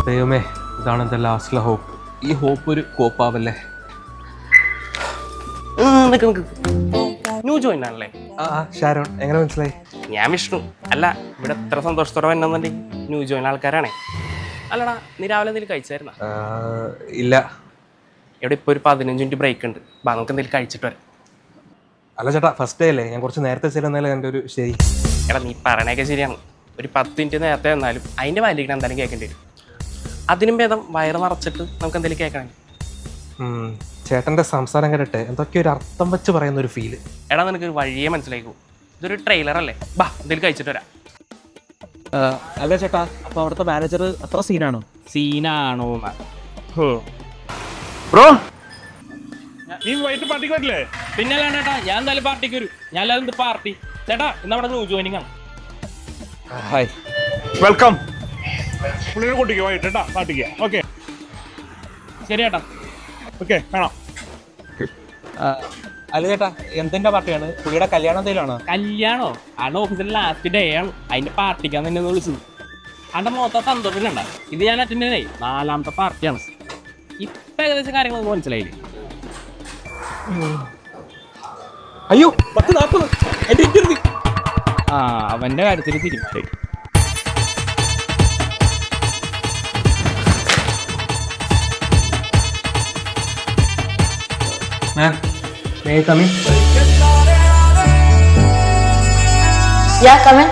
ദൈവമേ, ഇതാണ് എൻ്റെ ലാസ്റ്റിലെ ഹോപ്പ്. ഈ ഹോപ്പ് ഒരു കോപ്പാവല്ലേ. ന്യൂ ജോയിൻ ആണല്ലേ? ഷാരോൺ, എങ്ങനെ മനസ്സിലായി? ഞാൻ വിഷ്ണു. അല്ല, ഇവിടെ എത്ര സന്തോഷത്തോടെ വന്നെന്നുണ്ടെങ്കിൽ ന്യൂ ജോയിൻ ആൾക്കാരാണേ. അല്ലടാ, നീ രാവിലെ എന്തെങ്കിലും കഴിച്ചായിരുന്നാ? ഇല്ല. ഇവിടെ ഇപ്പോൾ ഒരു 15 മിനിറ്റ് ബ്രേക്ക് ഉണ്ട്. നമുക്ക് എന്തെങ്കിലും കഴിച്ചിട്ട് വരാം. അല്ല ചേട്ടാ, ഫസ്റ്റ് ഡേ അല്ലേ, ഞാൻ കുറച്ച് നേരത്തെ ചെല്ലുന്നാലും എൻ്റെ ഒരു ശരി. എടാ, നീ പറയണൊക്കെ ശരിയാണ്. ഒരു 10 മിനിറ്റ് നേരത്തെ വന്നാലും അതിൻ്റെ വാലിക്കണം എന്തായാലും കേൾക്കേണ്ടി വരും. അതിനും ഭേദം വയറ് നിറച്ചിട്ട് നമുക്ക് എന്തെങ്കിലും കേൾക്കണം. ചേട്ടൻ്റെ സംസാരം കേട്ടിട്ട് എന്തൊക്കെ ഒരു അർത്ഥം വെച്ച് പറയുന്ന ഒരു ഫീല്. എടാ, നിനക്ക് വഴിയേ മനസ്സിലാക്കൂ. ഇതൊരു ട്രെയിലർ അല്ലേ. ബാ, എന്തെങ്കിലും കഴിച്ചിട്ട് വരാം. അല്ല ചേട്ടാ, അപ്പൊ അവിടുത്തെ മാനേജർ അത്ര സീനാണോ? സീനാണോ? ബ്രോ, നീ വൈകിട്ട് പാർട്ടിക്ക് വരില്ലേ? പിന്നെ ചേട്ടാ, ഞാൻ എന്തായാലും പാർട്ടിക്ക് വരും. ഞാൻ എന്ത് പാർട്ടി ചേട്ടാ? ഇന്ന് അവിടെ ന്യൂ ജോയിനിങ് ആണ്. Hi, welcome. പുള്ളിനെ കൂട്ടിക്കോ വൈകിട്ട് കേട്ടാ പാർട്ടിക്ക്. ഓക്കെ ശരി ചേട്ടാ. ഓക്കെ, കാണാം. അല്ല ചേട്ടാ, എന്തിന്റെ പാർട്ടിയാണ്? പുള്ളിയുടെ കല്യാണം എന്തെങ്കിലുമാണോ? കല്യാണോ? ആണ് ഓഫീസിലെ ലാസ്റ്റ് ഡേ ആണ്. അതിന്റെ പാർട്ടിക്കാന്ന് തന്നെ വിളിച്ചത്. അന്റെ മൊത്തം സന്തോഷമില്ല. ഇത് ഞാൻ അറ്റൻഡ് ചെയ്തേ 4ാമത്തെ പാർട്ടിയാണ്. ഇപ്പൊ ഏകദേശം കാര്യങ്ങളൊന്നും മനസ്സിലായില്ലേ? അയ്യോ, 10:40 എന്റെ ഇന്റർവ്യൂ. അവന്റെ കാര്യത്തിൽ തീരുമാനം. Ma'am, may I come in? Yeah, come in.